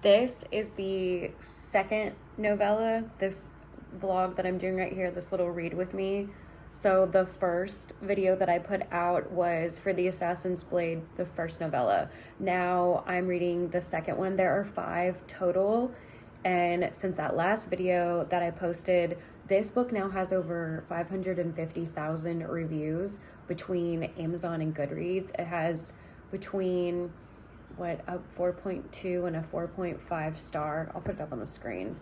This is the second novella, this vlog that I'm doing right here, this little read with me. So the first video that I put out was for the Assassin's Blade, the first novella. Now I'm reading the second one. There are 5 total. And since that last video that I posted, this book now has over 550,000 reviews between Amazon and Goodreads. It has between a 4.2 and a 4.5 star. I'll put it up on the screen.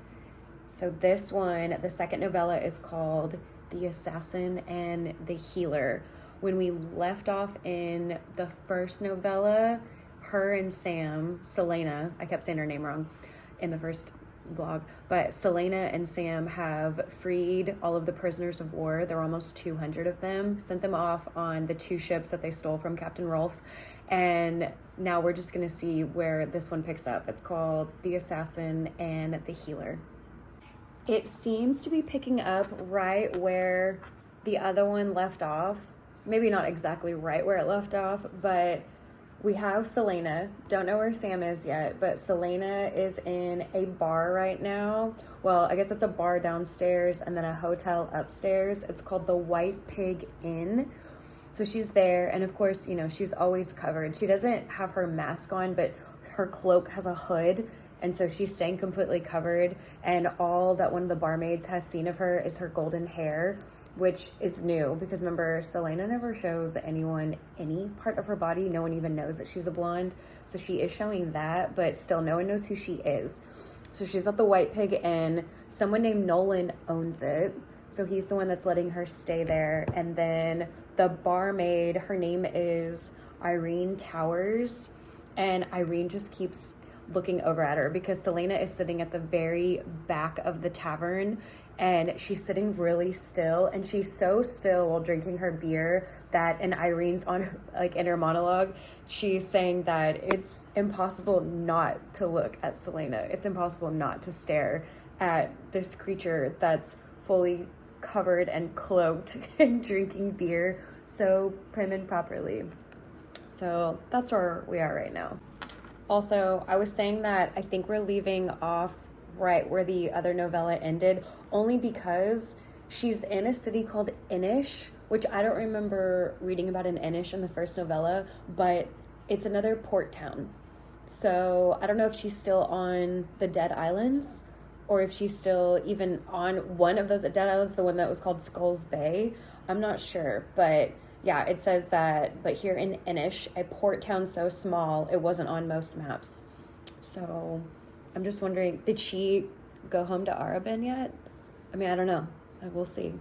So this one, the second novella, is called The Assassin and the Healer. When we left off in the first novella, her and Sam, Selena, I kept saying her name wrong in the first vlog, but Selena and Sam have freed all of the prisoners of war. There were almost 200 of them, sent them off on the 2 ships that they stole from Captain Rolfe. And now we're just gonna see where this one picks up. It's called The Assassin and the Healer. It seems to be picking up right where the other one left off. Maybe not exactly right where it left off, but we have Selena. Don't know where Sam is yet, but Selena is in a bar right now. Well, I guess it's a bar downstairs and then a hotel upstairs. It's called the White Pig Inn. So she's there, and of course, you know, she's always covered. She doesn't have her mask on, but her cloak has a hood, and so she's staying completely covered. And all that one of the barmaids has seen of her is her golden hair, which is new, because remember, Selena never shows anyone any part of her body. No one even knows that she's a blonde. So she is showing that, but still no one knows who she is. So she's at the White Pig Inn. Someone named Nolan owns it. So he's the one that's letting her stay there. And then the barmaid, her name is Irene Towers. And Irene just keeps looking over at her because Selena is sitting at the very back of the tavern, and she's sitting really still, and she's so still while drinking her beer that, and Irene's on, like, in her monologue, she's saying that it's impossible not to look at Selena. It's impossible not to stare at this creature that's fully covered and cloaked and drinking beer so prim and properly. So that's where we are right now. Also, I was saying that I think we're leaving off right where the other novella ended, only because she's in a city called Inish, which I don't remember reading about in Inish in the first novella, but it's another port town. So I don't know if she's still on the Dead Islands, or if she's still even on one of those Dead Islands, the one that was called Skulls Bay. I'm not sure, but yeah, it says that, but here in Inish, a port town so small, it wasn't on most maps. So I'm just wondering, did she go home to Arabin yet? I mean, I don't know. I will see.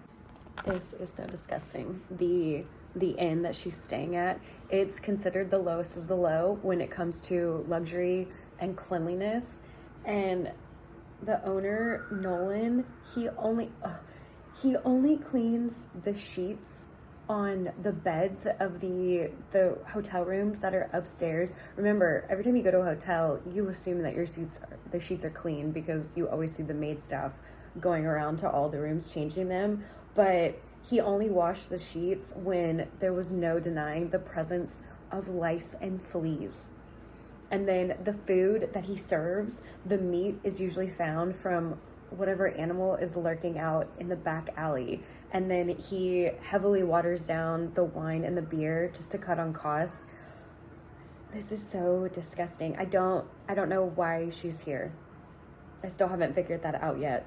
This is so disgusting. The inn that she's staying at, it's considered the lowest of the low when it comes to luxury and cleanliness. And the owner, Nolan, he only cleans the sheets on the beds of the hotel rooms that are upstairs. Remember, every time you go to a hotel, you assume that the sheets are clean because you always see the maid staff going around to all the rooms changing them. But he only washed the sheets when there was no denying the presence of lice and fleas. And then the food that he serves, the meat is usually found from whatever animal is lurking out in the back alley. And then he heavily waters down the wine and the beer just to cut on costs. This is so disgusting. I don't know why she's here. I still haven't figured that out yet.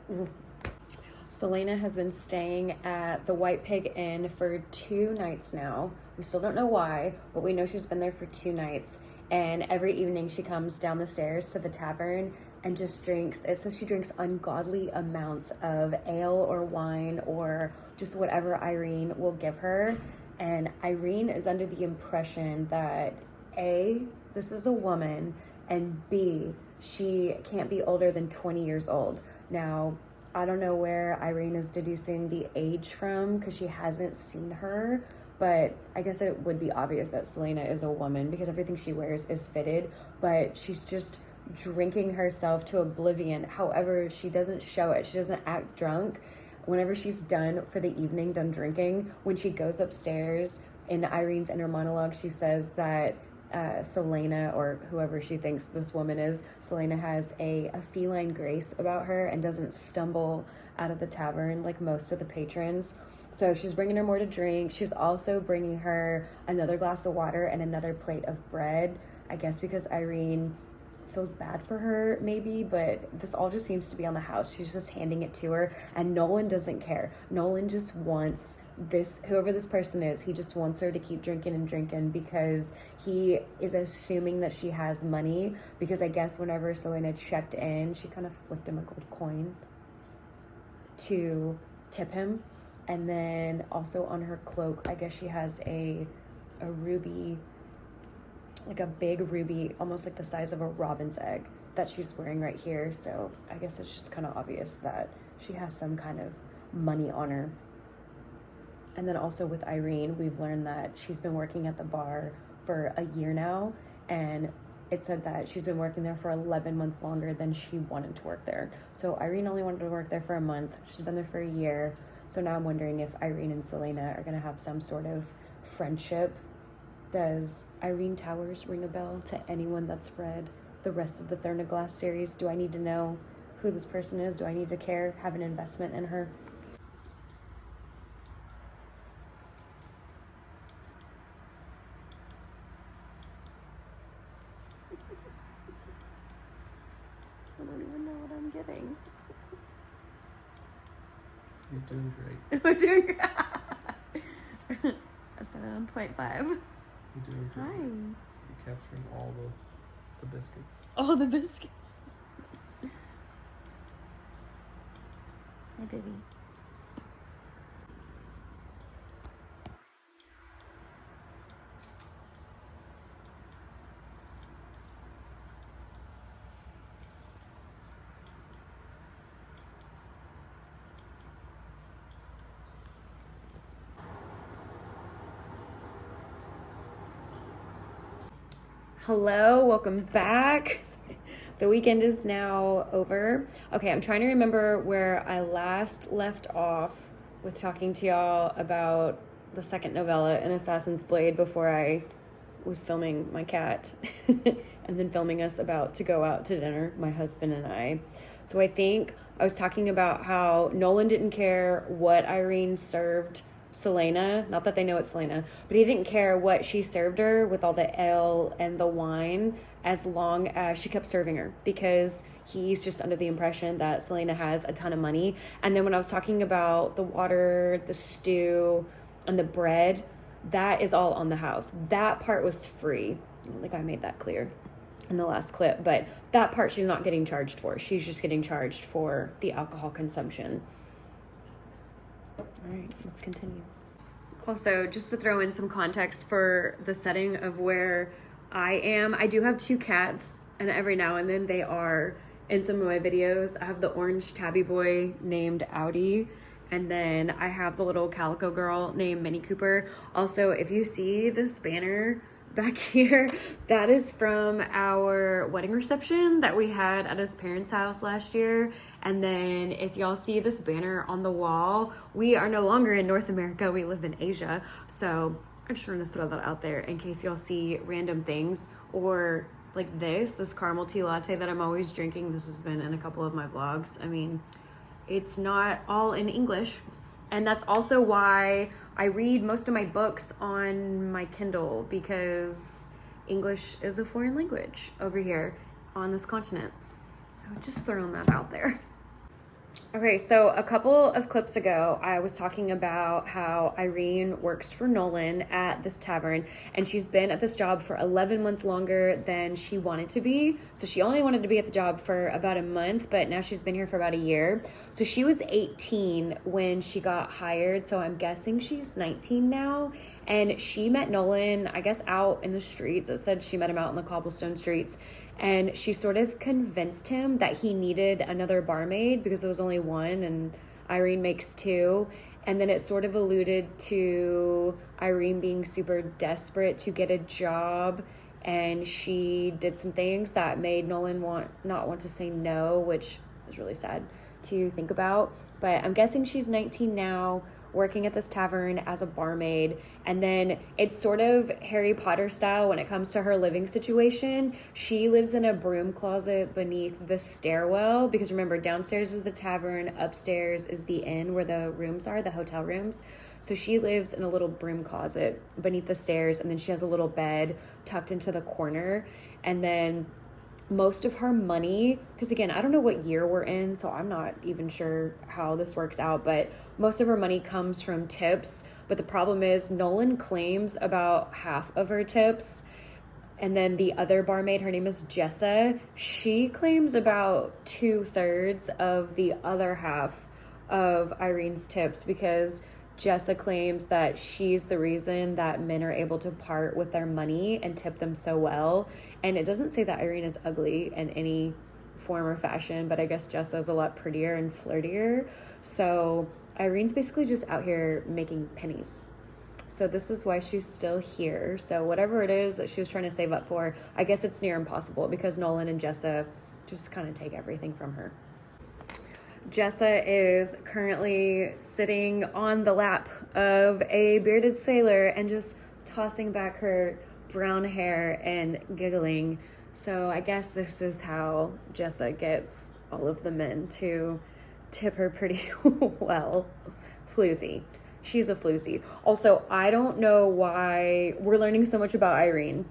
Selena has been staying at the White Pig Inn for 2 nights now. We still don't know why, but we know she's been there for 2 nights. And every evening she comes down the stairs to the tavern and just drinks. It says she drinks ungodly amounts of ale or wine or just whatever Irene will give her. And Irene is under the impression that A, this is a woman, and B, she can't be older than 20 years old. Now, I don't know where Irene is deducing the age from because she hasn't seen her, but I guess it would be obvious that Selena is a woman because everything she wears is fitted, but she's just drinking herself to oblivion. However, she doesn't show it. She doesn't act drunk. Whenever she's done for the evening, done drinking, when she goes upstairs in Irene's inner monologue, she says that Selena, or whoever she thinks this woman is, Selena has a feline grace about her and doesn't stumble out of the tavern like most of the patrons. So she's bringing her more to drink. She's also bringing her another glass of water and another plate of bread, I guess because Irene feels bad for her maybe, but this all just seems to be on the house. She's just handing it to her, and Nolan doesn't care. Nolan just wants this, whoever this person is, he just wants her to keep drinking and drinking because he is assuming that she has money, because I guess whenever Selena checked in, she kind of flicked him a gold coin to tip him. And then also on her cloak, I guess she has a ruby, like a big ruby, almost like the size of a robin's egg, that she's wearing right here. So I guess it's just kind of obvious that she has some kind of money on her. And then also with Irene, we've learned that she's been working at the bar for a year now, and it said that she's been working there for 11 months longer than she wanted to work there. So Irene only wanted to work there for a month. She's been there for a year. So now I'm wondering if Irene and Selena are gonna have some sort of friendship. Does Irene Towers ring a bell to anyone that's read the rest of the Therna Glass series? Do I need to know who this person is? Do I need to care, have an investment in her? I don't even know what I'm getting. You're doing great. I'm doing great. I put it on 0.5. You're doing great. Hi. You're capturing all the biscuits. All the biscuits. Hi, baby. Hello, welcome back. The weekend is now over. Okay, I'm trying to remember where I last left off with talking to y'all about the second novella in Assassin's Blade before I was filming my cat and then filming us about to go out to dinner, my husband and I. So I think I was talking about how Nolan didn't care what Irene served Selena, not that they know it's Selena, but he didn't care what she served her with all the ale and the wine, as long as she kept serving her, because he's just under the impression that Selena has a ton of money. And then when I was talking about the water, the stew, and the bread, that is all on the house. That part was free. I don't think I made that clear in the last clip, but that part she's not getting charged for. She's just getting charged for the alcohol consumption. All right, let's continue. Also, just to throw in some context for the setting of where I am, I do have 2 cats, and every now and then they are in some of my videos. I have the orange tabby boy named Audi, and then I have the little calico girl named Minnie Cooper. Also, if you see this banner back here, that is from our wedding reception that we had at his parents' house last year. And then if y'all see this banner on the wall, we are no longer in North America, we live in Asia. So I'm just trying to throw that out there in case y'all see random things, or like this caramel tea latte that I'm always drinking. This has been in a couple of my vlogs. I mean, it's not all in English. And that's also why I read most of my books on my Kindle, because English is a foreign language over here on this continent. So just throwing that out there. Okay, so a couple of clips ago, I was talking about how Irene works for Nolan at this tavern, and she's been at this job for 11 months longer than she wanted to be. So she only wanted to be at the job for about a month, but now she's been here for about a year. So she was 18 when she got hired, so I'm guessing she's 19 now. And she met Nolan, I guess, out in the streets. It said she met him out in the cobblestone streets. And she sort of convinced him that he needed another barmaid because there was only one and Irene makes 2. And then it sort of alluded to Irene being super desperate to get a job. And she did some things that made Nolan not want to say no, which is really sad to think about. But I'm guessing she's 19 now. working at this tavern as a barmaid. And then it's sort of Harry Potter style when it comes to her living situation. She lives in a broom closet beneath the stairwell, because remember, downstairs is the tavern, upstairs is the inn where the rooms are, the hotel rooms. So she lives in a little broom closet beneath the stairs, and then she has a little bed tucked into the corner. And then most of her money, because again, I don't know what year we're in, so I'm not even sure how this works out, but most of her money comes from tips. But the problem is Nolan claims about half of her tips, and then the other barmaid, her name is Jessa, she claims about 2/3 of the other half of Irene's tips, because Jessa claims that she's the reason that men are able to part with their money and tip them so well. And it doesn't say that Irene is ugly in any form or fashion, but I guess Jessa's a lot prettier and flirtier. So Irene's basically just out here making pennies. So this is why she's still here. So whatever it is that she was trying to save up for, I guess it's near impossible, because Nolan and Jessa just kind of take everything from her. Jessa is currently sitting on the lap of a bearded sailor and just tossing back her brown hair and giggling. So I guess this is how Jessa gets all of the men to tip her pretty well. Floozy. She's a floozy. Also, I don't know why we're learning so much about Irene.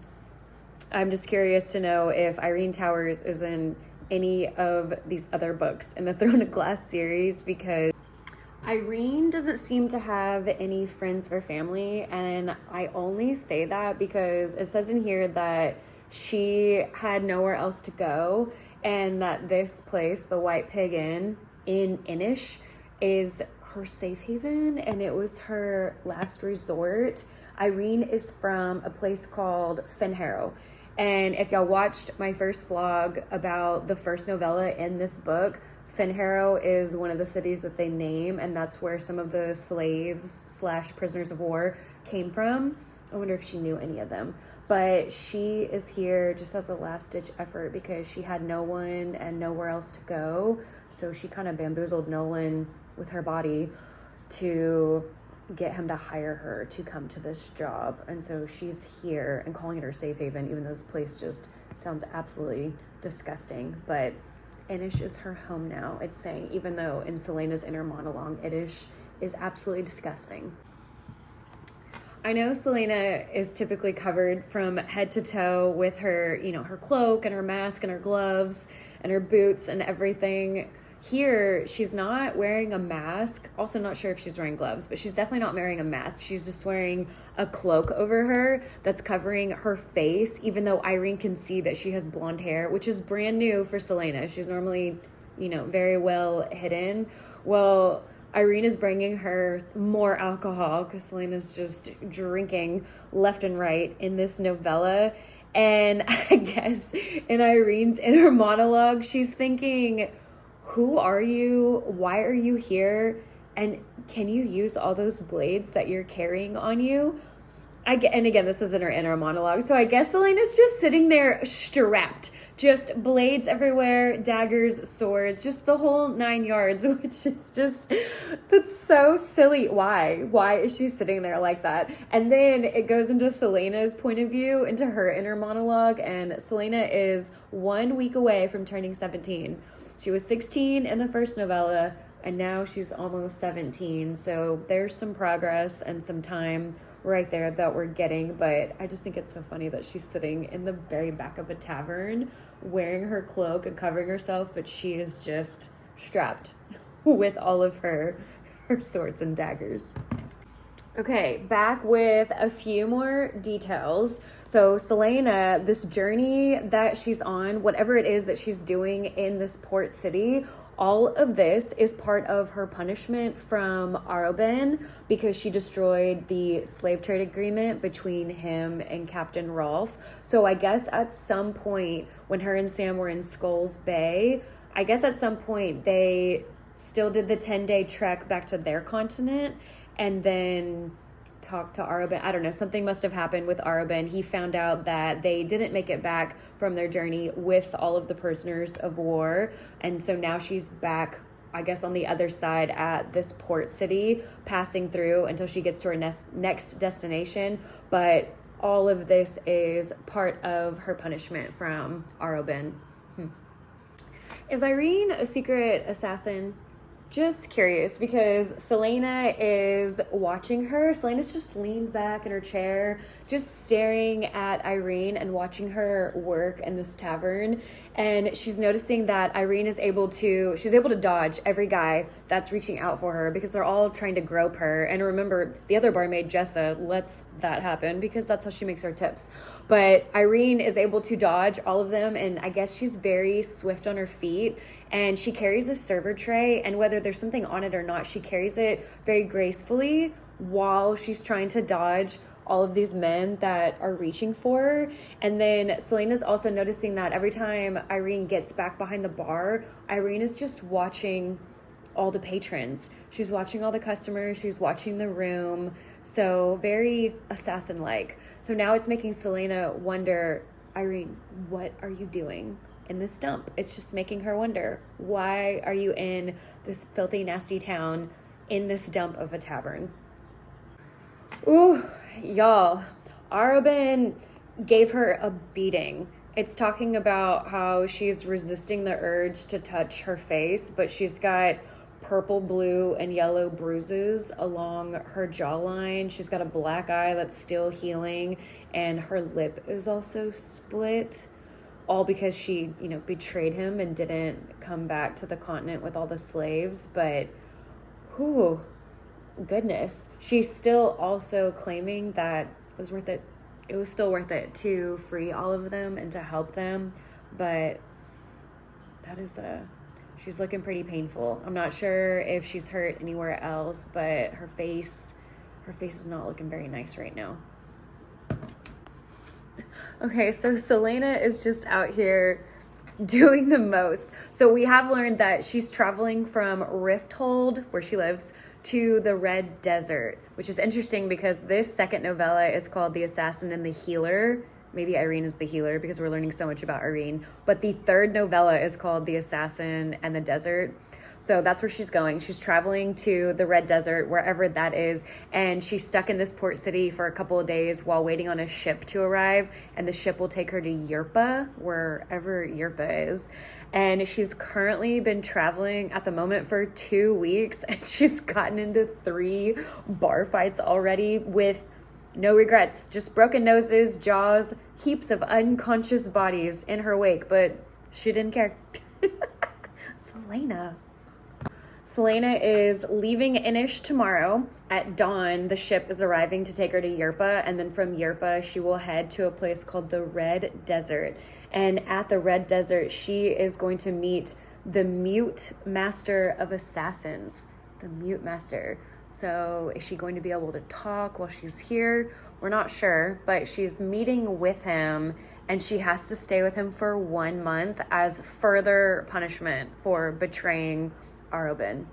I'm just curious to know if Irene Towers is in any of these other books in the Throne of Glass series, because Irene doesn't seem to have any friends or family, and I only say that because it says in here that she had nowhere else to go, and that this place, the White Pig Inn in Inish, is her safe haven, and it was her last resort. Irene is from a place called Fenharrow. And if y'all watched my first vlog about the first novella in this book, Fenharrow is one of the cities that they name, and that's where some of the slaves / prisoners of war came from. I wonder if she knew any of them. But she is here just as a last-ditch effort because she had no one and nowhere else to go. So she kind of bamboozled Nolan with her body to get him to hire her to come to this job. And so she's here and calling it her safe haven, even though this place just sounds absolutely disgusting. But Inish is her home now, it's saying, even though in Selena's inner monologue, Inish is absolutely disgusting. I know Selena is typically covered from head to toe with her, her cloak and her mask and her gloves and her boots and everything. Here, she's not wearing a mask. Also not sure if she's wearing gloves, but she's definitely not wearing a mask. She's just wearing a cloak over her that's covering her face, even though Irene can see that she has blonde hair, which is brand new for Selena. She's normally, very well hidden. Well, Irene is bringing her more alcohol because Selena's just drinking left and right in this novella. And I guess in Irene's inner monologue, she's thinking, who are you? Why are you here? And can you use all those blades that you're carrying on you? And again, this is in her inner monologue. So I guess Selena's just sitting there strapped. Just blades everywhere, daggers, swords, just the whole 9 yards, which is just, that's so silly. Why? Why is she sitting there like that? And then it goes into Selena's point of view, into her inner monologue, and Selena is 1 week away from turning 17. She was 16 in the first novella, and now she's almost 17. So there's some progress and some time right there that we're getting. But I just think it's so funny that she's sitting in the very back of a tavern wearing her cloak and covering herself, but she is just strapped with all of her swords and daggers. Okay, back with a few more details. So Selena, this journey that she's on, whatever it is that she's doing in this port city, all of this is part of her punishment from Arobin because she destroyed the slave trade agreement between him and Captain Rolfe. So I guess at some point when her and Sam were in Skulls Bay, I guess at some point they still did the 10-day trek back to their continent and then talked to Arobin. I don't know, something must have happened with Arobin. He found out that they didn't make it back from their journey with all of the prisoners of war. And so now she's back I guess, on the other side at this port city, passing through until she gets to her next destination. But all of this is part of her punishment from Arobin. Is Irene a secret assassin? Just curious, because Selena is watching her. Selena's just leaned back in her chair, just staring at Irene and watching her work in this tavern. And she's noticing that Irene is able to dodge every guy that's reaching out for her, because they're all trying to grope her. And remember, the other barmaid, Jessa, lets that happen because that's how she makes her tips. But Irene is able to dodge all of them, and I guess she's very swift on her feet. And she carries a server tray, and whether there's something on it or not, she carries it very gracefully while she's trying to dodge all of these men that are reaching for her. And then Selena's also noticing that every time Irene gets back behind the bar, Irene is just watching all the patrons. She's watching all the customers, she's watching the room. So very assassin-like. So now it's making Selena wonder, Irene, what are you doing in this dump? It's just making her wonder, why are you in this filthy, nasty town in this dump of a tavern? Ooh, y'all, Arobin gave her a beating. It's talking about how she's resisting the urge to touch her face, but she's got purple, blue, and yellow bruises along her jawline. She's got a black eye that's still healing, and her lip is also split. All because she, betrayed him and didn't come back to the continent with all the slaves. But, whew, goodness. She's still also claiming that it was worth it. It was still worth it to free all of them and to help them. But she's looking pretty painful. I'm not sure if she's hurt anywhere else, but her face is not looking very nice right now. Okay, so Selena is just out here doing the most. So we have learned that she's traveling from Rifthold, where she lives, to the Red Desert, which is interesting because this second novella is called The Assassin and the Healer. Maybe Irene is the healer because we're learning so much about Irene. But the third novella is called The Assassin and the Desert. So that's where she's going. She's traveling to the Red Desert, wherever that is. And she's stuck in this port city for a couple of days while waiting on a ship to arrive. And the ship will take her to Yerpa, wherever Yerpa is. And she's currently been traveling at the moment for 2 weeks. And she's gotten into 3 bar fights already with no regrets. Just broken noses, jaws, heaps of unconscious bodies in her wake. But she didn't care. Selena is leaving Inish tomorrow. At dawn, the ship is arriving to take her to Yerpa, and then from Yerpa, she will head to a place called the Red Desert. And at the Red Desert, she is going to meet the Mute Master of Assassins. The Mute Master. So is she going to be able to talk while she's here? We're not sure, but she's meeting with him, and she has to stay with him for 1 month as further punishment for betraying Arobin.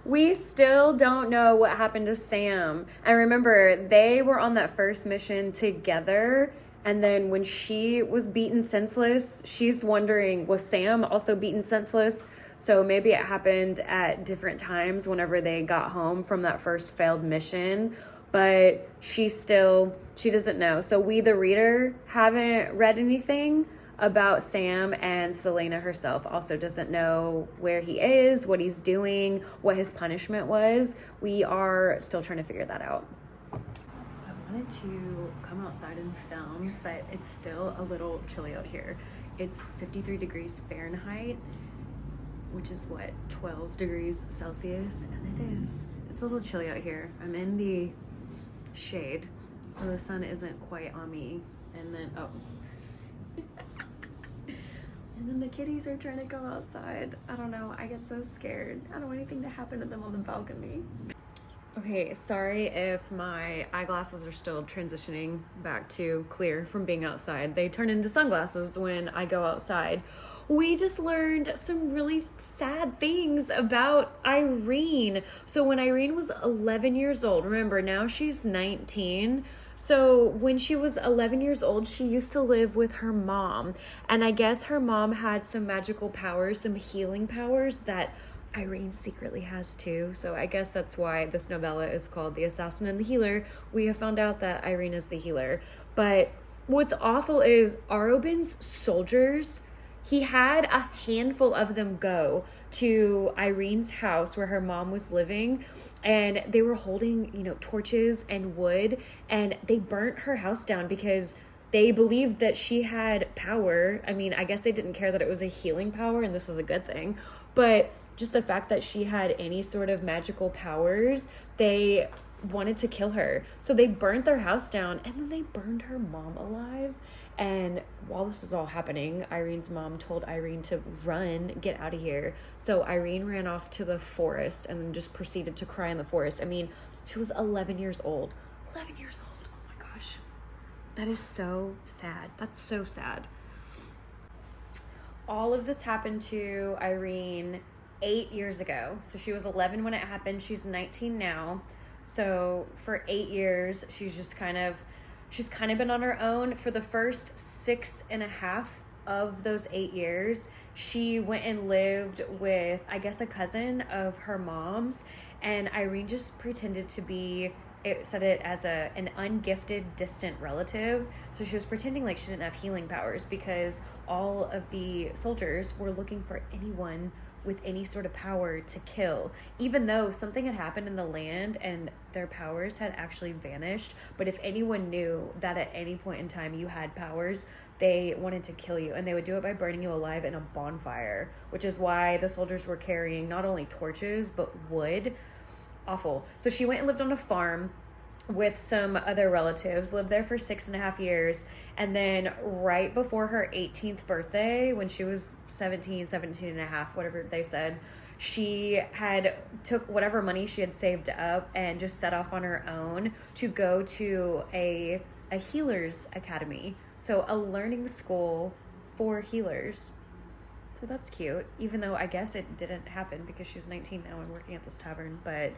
We still don't know what happened to Sam. And remember, they were on that first mission together. And then when she was beaten senseless, she's wondering, was Sam also beaten senseless? So maybe it happened at different times whenever they got home from that first failed mission. But she doesn't know. So we, the reader, haven't read anything about Sam, and Selena herself also doesn't know where he is, what he's doing, what his punishment was. We are still trying to figure that out. I wanted to come outside and film, but it's still a little chilly out here. It's 53 degrees Fahrenheit, which is 12 degrees Celsius, and it's a little chilly out here. I'm in the shade, so the sun isn't quite on me, and then and then the kitties are trying to go outside. I don't know, I get so scared. I don't want anything to happen to them on the balcony. Okay, sorry if my eyeglasses are still transitioning back to clear from being outside. They turn into sunglasses when I go outside. We just learned some really sad things about Irene. So when Irene was 11 years old, remember now she's 19. So when she was 11 years old, she used to live with her mom. And I guess her mom had some magical powers, some healing powers that Irene secretly has too. So I guess that's why this novella is called The Assassin and the Healer. We have found out that Irene is the healer. But what's awful is Arobin's soldiers, he had a handful of them go to Irene's house where her mom was living, and they were holding, torches and wood, and they burnt her house down because they believed that she had power. I mean, I guess they didn't care that it was a healing power, and this is a good thing, but just the fact that she had any sort of magical powers, they wanted to kill her. So they burnt their house down, and then they burned her mom alive. And while this was all happening, Irene's mom told Irene to run, get out of here. So Irene ran off to the forest and then just proceeded to cry in the forest. I mean, she was 11 years old. 11 years old. Oh my gosh. That is so sad. That's so sad. All of this happened to Irene 8 years ago. So she was 11 when it happened. She's 19 now. So for 8 years, she's kind of been on her own. For the first 6.5 of those 8 years, she went and lived with, I guess, a cousin of her mom's, and Irene just pretended to be, it said it as an ungifted distant relative. So she was pretending like she didn't have healing powers because all of the soldiers were looking for anyone with any sort of power to kill, even though something had happened in the land and their powers had actually vanished. But if anyone knew that at any point in time you had powers, they wanted to kill you, and they would do it by burning you alive in a bonfire, which is why the soldiers were carrying not only torches but wood. Awful. So she went and lived on a farm with some other relatives, lived there for 6.5 years, and then right before her 18th birthday, when she was 17 and a half, whatever they said, she had took whatever money she had saved up and just set off on her own to go to a healer's academy, so a learning school for healers. So that's cute, even though I guess it didn't happen because she's 19 now and working at this tavern. But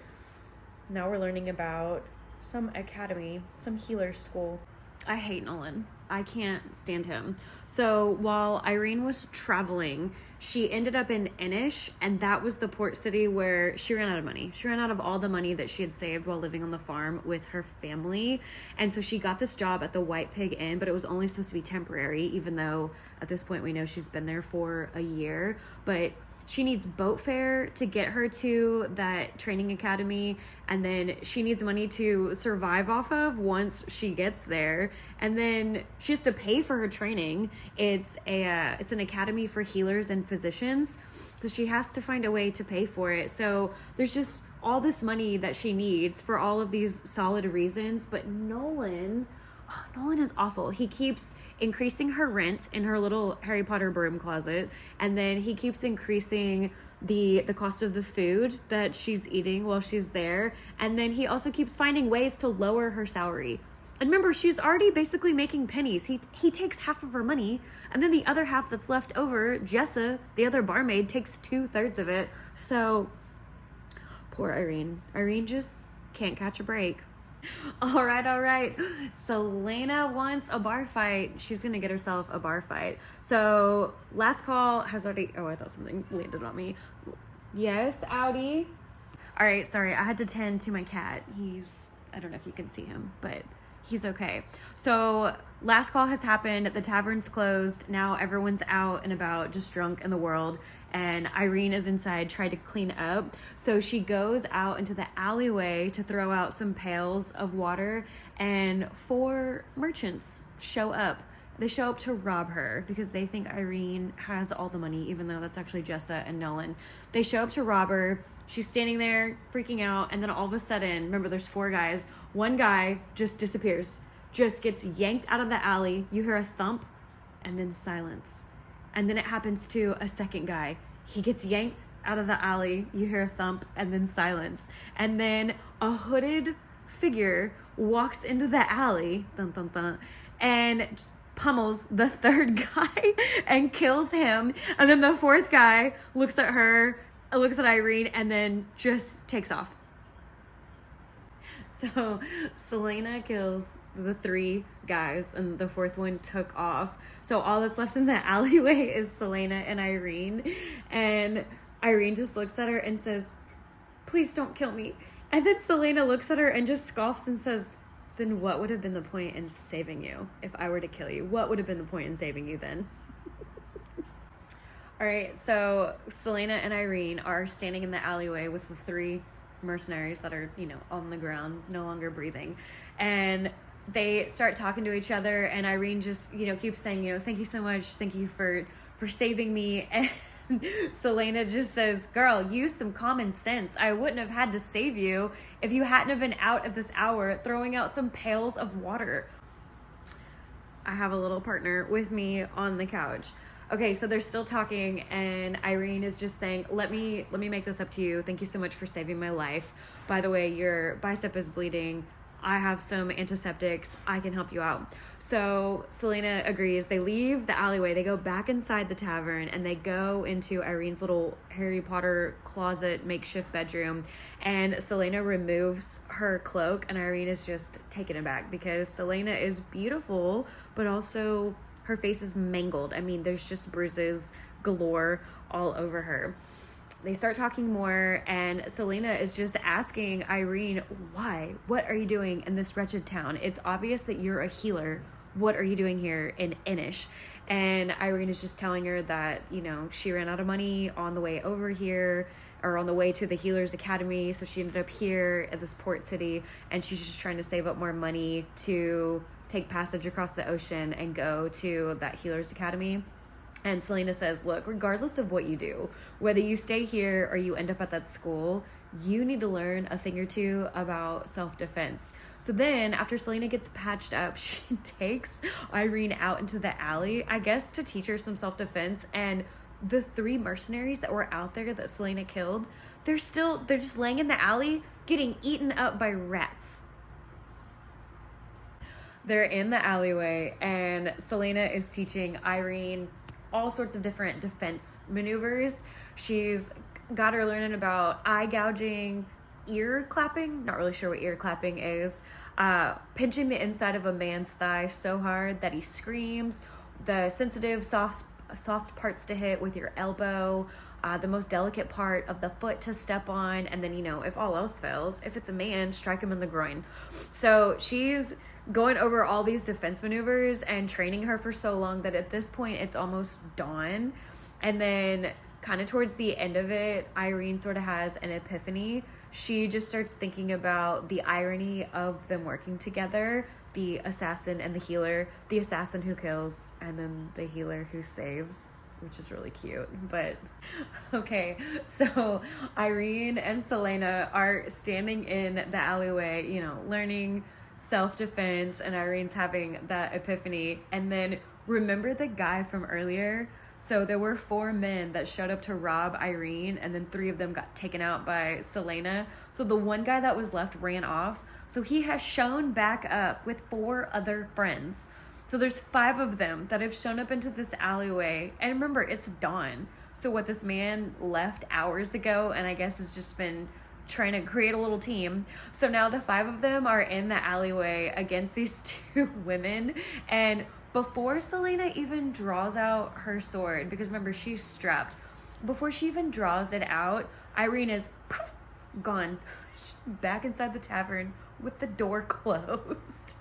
now we're learning about some academy, some healer school. I hate Nolan. I can't stand him. So while Irene was traveling, she ended up in Enish, and that was the port city where she ran out of money. She ran out of all the money that she had saved while living on the farm with her family. And so she got this job at the White Pig Inn, but it was only supposed to be temporary, even though at this point we know she's been there for a year. But she needs boat fare to get her to that training academy, and then she needs money to survive off of once she gets there, and then she has to pay for her training. It's an academy for healers and physicians, so she has to find a way to pay for it. So there's just all this money that she needs for all of these solid reasons. But Nolan is awful. He keeps increasing her rent in her little Harry Potter broom closet, and then he keeps increasing the cost of the food that she's eating while she's there, and then he also keeps finding ways to lower her salary. And remember, she's already basically making pennies. He takes half of her money, and then the other half that's left over, Jessa, the other barmaid, takes 2/3 of it. So poor Irene just can't catch a break. All right. Selena wants a bar fight. She's going to get herself a bar fight. So last call has already... Oh, I thought something landed on me. Yes, Audi. All right, sorry. I had to tend to my cat. I don't know if you can see him, but he's okay. So last call has happened. The tavern's closed. Now everyone's out and about, just drunk in the world. And Irene is inside trying to clean up. So she goes out into the alleyway to throw out some pails of water, and 4 merchants show up. They show up to rob her because they think Irene has all the money, even though that's actually Jessa and Nolan. They show up to rob her. She's standing there freaking out, and then all of a sudden, remember there's 4 guys. One guy just disappears, just gets yanked out of the alley. You hear a thump and then silence. And then it happens to a second guy. He gets yanked out of the alley. You hear a thump and then silence. And then a hooded figure walks into the alley, dun, dun, dun, and just pummels the 3rd guy and kills him. And then the 4th guy looks at her, looks at Irene, and then just takes off. So Selena kills the 3 guys and the 4th one took off. So all that's left in the alleyway is Selena and Irene. And Irene just looks at her and says, "Please don't kill me." And then Selena looks at her and just scoffs and says, "Then what would have been the point in saving you? If I were to kill you, what would have been the point in saving you then?" All right, so Selena and Irene are standing in the alleyway with the 3 mercenaries that are, on the ground, no longer breathing. And they start talking to each other, and Irene just, keeps saying, "Thank you so much. Thank you for saving me." And Selena just says, "Girl, use some common sense. I wouldn't have had to save you if you hadn't have been out at this hour throwing out some pails of water." I have a little partner with me on the couch. Okay, so they're still talking, and Irene is just saying, let me make this up to you. Thank you so much for saving my life. By the way, your bicep is bleeding. I have some antiseptics. I can help you out. So Selena agrees. They leave the alleyway. They go back inside the tavern, and they go into Irene's little Harry Potter closet makeshift bedroom. And Selena removes her cloak, and Irene is just taken aback because Selena is beautiful, but also her face is mangled. I mean, there's just bruises galore all over her. They start talking more, and Selena is just asking Irene, "Why? What are you doing in this wretched town? It's obvious that you're a healer. What are you doing here in Inish?" And Irene is just telling her that, she ran out of money on the way over here, or on the way to the Healers Academy, so she ended up here at this port city, and she's just trying to save up more money to take passage across the ocean and go to that Healers Academy. And Selena says, "Look, regardless of what you do, whether you stay here or you end up at that school, you need to learn a thing or two about self-defense." So then after Selena gets patched up, she takes Irene out into the alley, I guess to teach her some self-defense. And the 3 mercenaries that were out there that Selena killed, they're just laying in the alley getting eaten up by rats. They're in the alleyway, and Selena is teaching Irene all sorts of different defense maneuvers. She's got her learning about eye gouging, ear clapping, not really sure what ear clapping is, pinching the inside of a man's thigh so hard that he screams, the sensitive, soft parts to hit with your elbow, the most delicate part of the foot to step on, and then, if all else fails, if it's a man, strike him in the groin. So she's going over all these defense maneuvers and training her for so long that at this point it's almost dawn. And then kind of towards the end of it, Irene sort of has an epiphany. She just starts thinking about the irony of them working together, the assassin and the healer, the assassin who kills, and then the healer who saves, which is really cute. But okay, so Irene and Selena are standing in the alleyway, learning self-defense, and Irene's having that epiphany. And then remember the guy from earlier? So there were 4 men that showed up to rob Irene, and then 3 of them got taken out by Selena. So the one guy that was left ran off. So he has shown back up with 4 other friends. So there's 5 of them that have shown up into this alleyway. And remember, it's dawn. So what, this man left hours ago, and I guess has just been trying to create a little team. So now the 5 of them are in the alleyway against these 2 women. And before Selena even draws out her sword, because remember, she's strapped, before she even draws it out, Irene is gone. She's back inside the tavern with the door closed.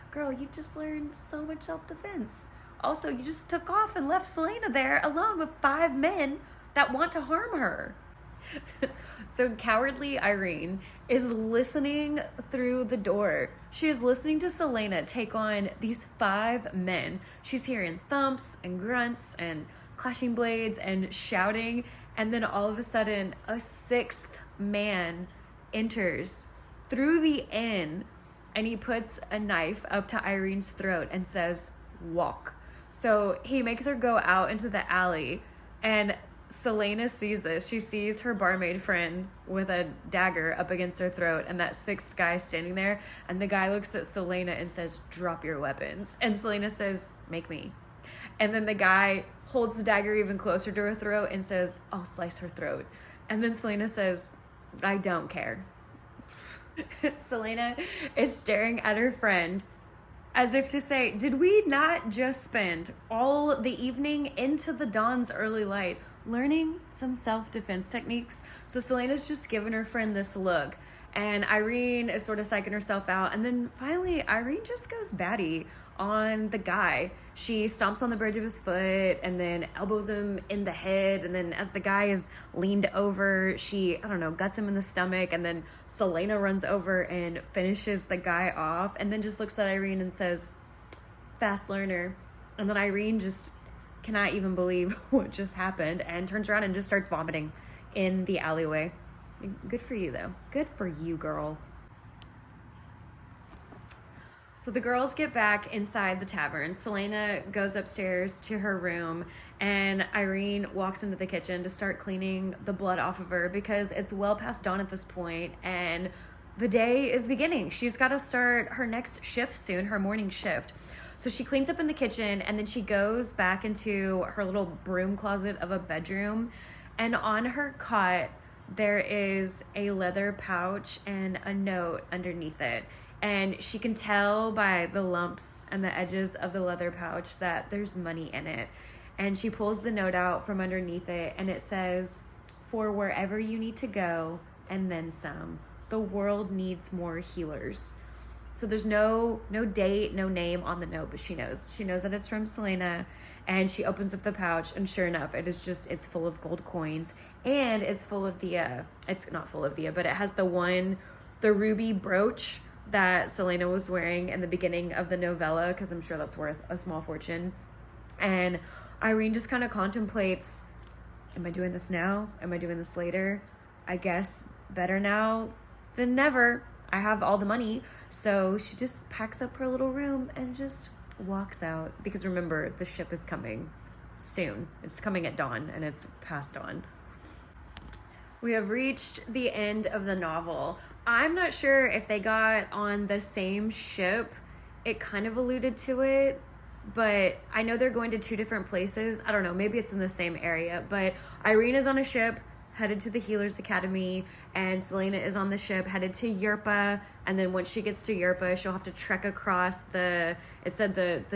Girl, you just learned so much self-defense. Also, you just took off and left Selena there alone with 5 men that want to harm her. So cowardly Irene is listening through the door. She is listening to Selena take on these 5 men. She's hearing thumps and grunts and clashing blades and shouting. And then all of a sudden, a 6th man enters through the inn, and he puts a knife up to Irene's throat and says, "Walk." So he makes her go out into the alley, and Selena sees this. She sees her barmaid friend with a dagger up against her throat, and that 6th guy standing there, and the guy looks at Selena and says, "Drop your weapons." And Selena says, "Make me." And then the guy holds the dagger even closer to her throat and says, "I'll slice her throat." And then Selena says, "I don't care." Selena is staring at her friend as if to say, did we not just spend all the evening into the dawn's early light learning some self-defense techniques? So Selena's just giving her friend this look, and Irene is sort of psyching herself out, and then finally Irene just goes batty on the guy. She stomps on the bridge of his foot and then elbows him in the head, and then as the guy is leaned over, she, I don't know, guts him in the stomach, and then Selena runs over and finishes the guy off, and then just looks at Irene and says, fast learner. And then Irene just cannot even believe what just happened and turns around and just starts vomiting in the alleyway. Good for you, though. Good for you, girl. So the girls get back inside the tavern. Selena goes upstairs to her room, and Irene walks into the kitchen to start cleaning the blood off of her because it's well past dawn at this point and the day is beginning. She's got to start her next shift soon, her morning shift. So she cleans up in the kitchen, and then she goes back into her little broom closet of a bedroom, and on her cot there is a leather pouch and a note underneath it. And she can tell by the lumps and the edges of the leather pouch that there's money in it. And she pulls the note out from underneath it, and it says, for wherever you need to go, and then some. The world needs more healers. So there's no date, no name on the note, but she knows. She knows that it's from Selena, and she opens up the pouch, and sure enough, it's full of gold coins, and it's full of it's not full of but it has the ruby brooch that Selena was wearing in the beginning of the novella, because I'm sure that's worth a small fortune. And Irene just kind of contemplates, am I doing this now? Am I doing this later? I guess better now than never. I have all the money. So she just packs up her little room and just walks out, because remember, the ship is coming soon. It's coming at dawn, and it's past dawn. We have reached the end of the novel. I'm not sure if they got on the same ship. It kind of alluded to it, but I know they're going to two different places. I don't know, maybe it's in the same area, but Irene is on a ship headed to the Healers Academy, and Selena is on the ship headed to Yerpa, and then once she gets to Yerpa, she'll have to trek across the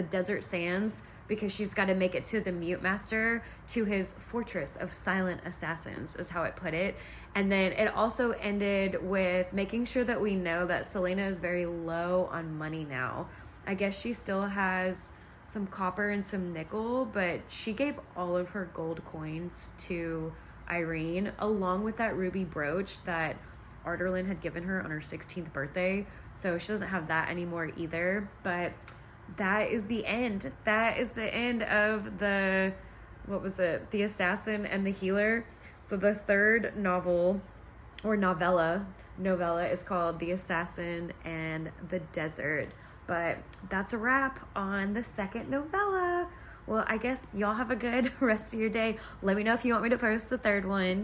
desert sands, because she's got to make it to the Mute Master, to his fortress of silent assassins, is how it put it. And then it also ended with making sure that we know that Selena is very low on money now. I guess she still has some copper and some nickel, but she gave all of her gold coins to Irene, along with that ruby brooch that Arderlin had given her on her 16th birthday. So she doesn't have that anymore either. But that is the end. That is the end of the Assassin and the Healer. So the third novel, or novella is called The Assassin and the Desert. But that's a wrap on the second novella. Well, I guess y'all have a good rest of your day. Let me know if you want me to post the third one.